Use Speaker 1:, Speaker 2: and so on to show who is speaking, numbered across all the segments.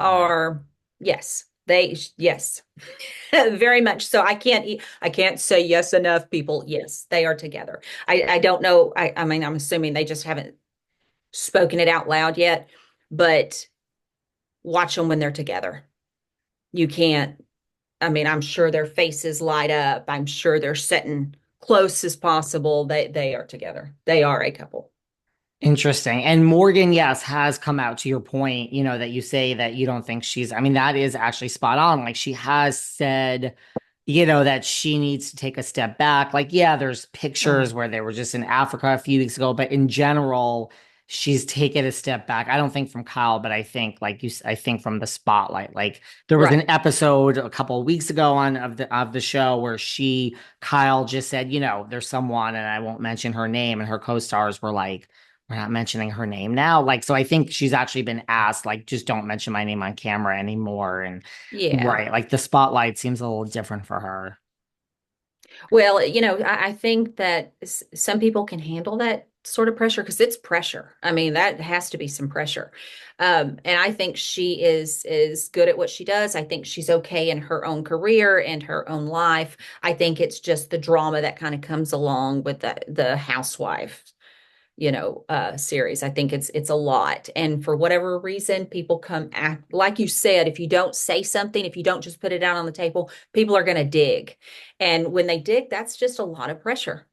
Speaker 1: are, yes, yes, very much so. I can't say yes enough, people. Yes, they are together. I don't know. I mean, I'm assuming they just haven't spoken it out loud yet, but watch them when they're together. You can't, I mean, I'm sure their faces light up. I'm sure they're sitting close as possible. They are together. They are a couple.
Speaker 2: Interesting. And Morgan, yes, has come out to your point, that you say that you don't think I mean, that is actually spot on. Like she has said, that she needs to take a step back. Like, yeah, there's
Speaker 1: Oh,
Speaker 2: pictures where they were just in Africa a few weeks ago, but in general, she's taken a step back. I don't think from Kyle, but I think I think from the spotlight. Like there was
Speaker 1: right.
Speaker 2: an episode a couple of weeks ago on of the show where Kyle just said, there's someone and I won't mention her name, and her co-stars were like, we're not mentioning her name now. Like, so I think she's actually been asked, like, just don't mention my name on camera anymore. And
Speaker 1: Yeah.
Speaker 2: right, like the spotlight seems a little different for her.
Speaker 1: Well, I think that some people can handle that sort of pressure because it's pressure. I mean, that has to be some pressure. And I think she is good at what she does. I think she's okay in her own career and her own life. I think it's just the drama that kind of comes along with the housewife, series. I think it's a lot. And for whatever reason, people come act like you said, if you don't say something, if you don't just put it out on the table, people are going to dig. And when they dig, that's just a lot of pressure,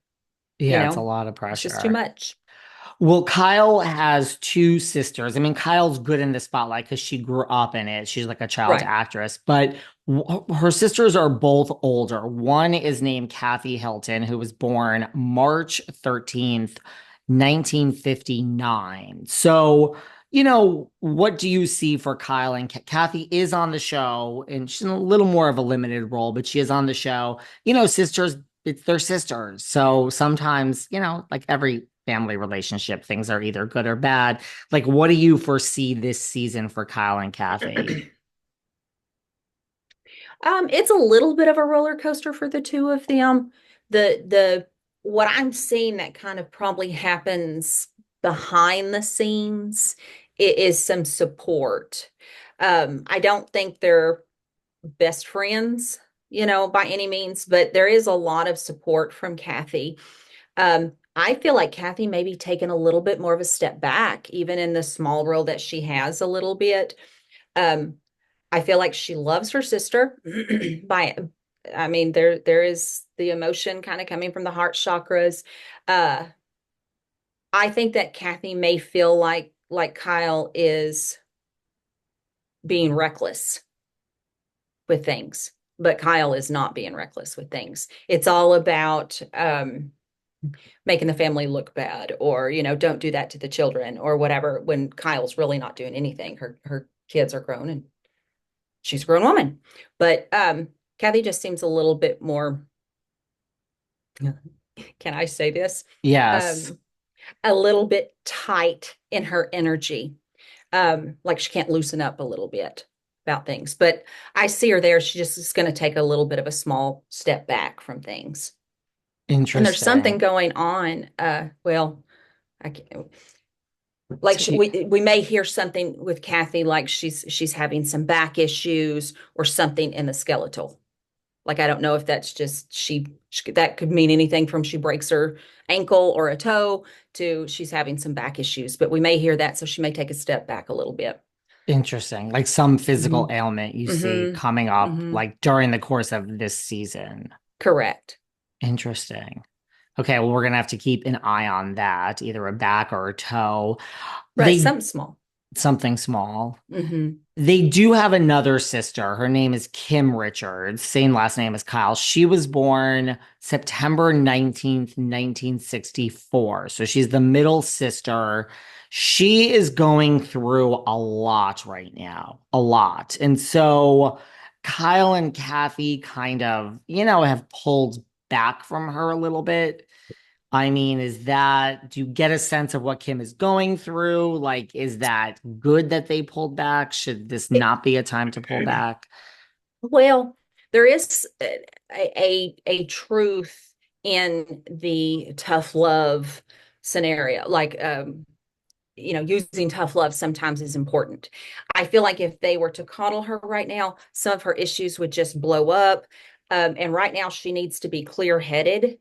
Speaker 1: you
Speaker 2: Yeah, it's a
Speaker 1: know.
Speaker 2: lot of
Speaker 1: It's just too
Speaker 2: pressure.
Speaker 1: much.
Speaker 2: Well, Kyle has two sisters. I mean, Kyle's good in the spotlight because she grew up in it. She's like a child
Speaker 1: Right.
Speaker 2: actress, but her sisters are both older. One is named Kathy Hilton, who was born March 13th, 1959. So, what do you see for Kyle and Kathy is on the show, and she's in a little more of a limited role, but she is on the show. Sisters, it's their sisters. So sometimes, like every family relationship, things are either good or bad. Like, what do you foresee this season for Kyle and Kathy?
Speaker 1: It's a little bit of a roller coaster for the two of them. The what I'm seeing that kind of probably happens behind the scenes is some support. I don't think they're best friends, by any means, but there is a lot of support from Kathy. I feel like Kathy may be taking a little bit more of a step back, even in the small role that she has a little bit. Um, I feel like she loves her sister. by I mean, there is the emotion kind of coming from the heart chakras. Uh, I think that Kathy may feel like Kyle is being reckless with things, but Kyle is not being reckless with things. It's all about making the family look bad, or don't do that to the children or whatever, when Kyle's really not doing anything. Her kids are grown and she's a grown woman. But Kathy just seems a little bit more, can I say this?
Speaker 2: Yes.
Speaker 1: Um, a little bit tight in her energy. Like she can't loosen up a little bit about things. But I see her there. She just is going to take a little bit of a small step back from things. And there's something
Speaker 2: Interesting.
Speaker 1: going on. Well, I can't, like we may hear something with Kathy, like she's having some back issues or something in the skeletal. Like I don't know if that's just that could mean anything from she breaks her ankle or a toe to she's having some back issues, but we may hear that, so she may take a step back a little bit.
Speaker 2: Interesting. Like some physical
Speaker 1: Hmm.
Speaker 2: ailment you see
Speaker 1: Hmm.
Speaker 2: coming up
Speaker 1: Hmm.
Speaker 2: like during the course of this season.
Speaker 1: Correct.
Speaker 2: Interesting. Okay, well, we're gonna have to keep an eye on that, either a back or a toe.
Speaker 1: Right.
Speaker 2: They
Speaker 1: Something small.
Speaker 2: Something small.
Speaker 1: Hmm.
Speaker 2: They do have another sister. Her name is Kim Richards, same last name as Kyle. She was born September 19th, 1964. So she's the middle sister. She is going through a lot right now, a lot. And so Kyle and Kathy kind of, have pulled back from her a little bit. I mean, do you get a sense of what Kim is going through? Like, is that good that they pulled back? Should this not be a time to pull back?
Speaker 1: Well, there is a truth in the tough love scenario. Like using tough love sometimes is important. I feel like if they were to coddle her right now, some of her issues would just blow up. And right now, she needs to be clear-headed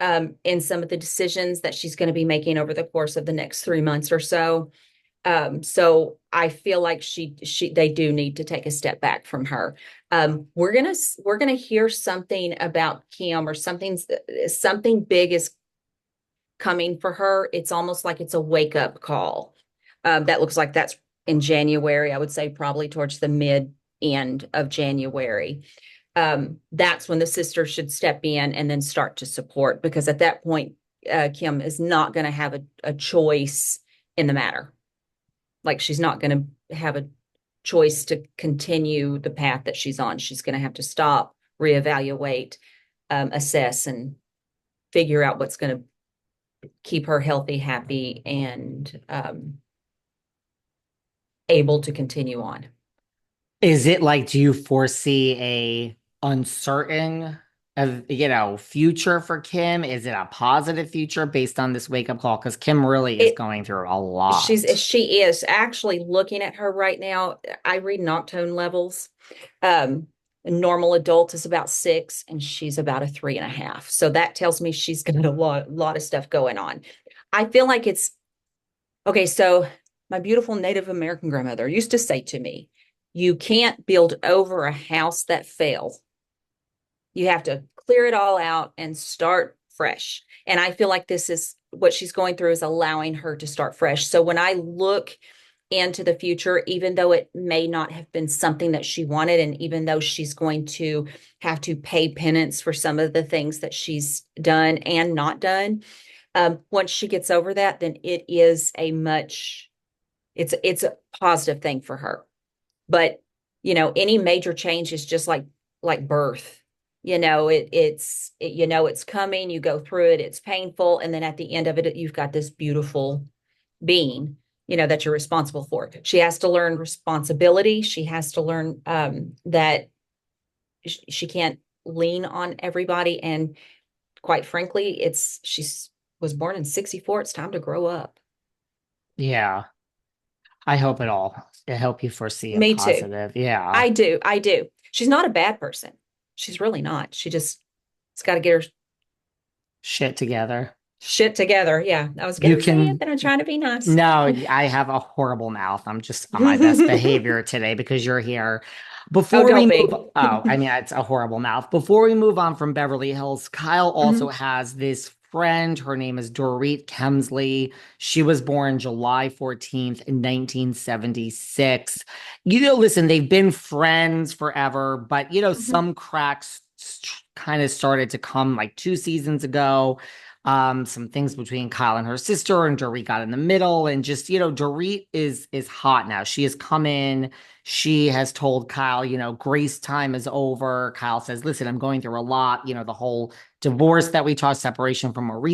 Speaker 1: in some of the decisions that she's going to be making over the course of the next 3 months or so. So I feel like they do need to take a step back from her. We're gonna hear something about Kim, or something big is coming for her. It's almost like it's a wake up call. That looks like that's in January. I would say probably towards the mid end of January. That's when the sister should step in and then start to support, because at that point, Kim is not going to have a choice in the matter. Like, she's not going to have a choice to continue the path that she's on. She's going to have to stop, reevaluate, assess, and figure out what's going to keep her healthy, happy, and able to continue on.
Speaker 2: Is it like, do you foresee a uncertain future for Kim? Is it a positive future based on this wake up call? Because Kim really is
Speaker 1: It
Speaker 2: going through a lot.
Speaker 1: she is actually looking at her right now. I read noctone levels. A normal adult is about 6, and she's about a 3.5. So that tells me she's got a lot of stuff going on. I feel like it's okay. So my beautiful Native American grandmother used to say to me, "You can't build over a house that fell. You have to clear it all out and start fresh." And I feel like this is what she's going through, is allowing her to start fresh. So when I look into the future, even though it may not have been something that she wanted, and even though she's going to have to pay penance for some of the things that she's done and not done, once she gets over that, then it's a positive thing for her. But any major change is just like birth. It's coming, you go through it, it's painful, and then at the end of it, you've got this beautiful being, that you're responsible for. She has to learn responsibility. She has to learn that she can't lean on everybody. And quite frankly, she was born in 64. It's time to grow up.
Speaker 2: Yeah. I hope it all. I hope you foresee a
Speaker 1: Me too.
Speaker 2: positive. Yeah.
Speaker 1: I do. I do. She's not a bad person. She's really not. She just has got to get her
Speaker 2: Shit together.
Speaker 1: shit together. Yeah, I was
Speaker 2: You
Speaker 1: gonna say it,
Speaker 2: can
Speaker 1: but I'm trying to be nice.
Speaker 2: No, I have a horrible mouth. I'm just on my best behavior today because you're here.
Speaker 1: Oh,
Speaker 2: Before we
Speaker 1: don't
Speaker 2: move,
Speaker 1: be.
Speaker 2: I mean, it's a horrible mouth. Before we move on from Beverly Hills, Kyle also
Speaker 1: Mhm.
Speaker 2: has this friend. Her name is Dorit Kemsley. She was born July 14th, 1976. Listen, they've been friends forever, but
Speaker 1: Mhm.
Speaker 2: some cracks kind of started to come like 2 seasons ago. Some things between Kyle and her sister, and Dorit got in the middle, and just Dorit is hot now. She has come in. She has told Kyle, grace time is over. Kyle says, listen, I'm going through a lot. The whole divorce that we talked, separation from Mauricio.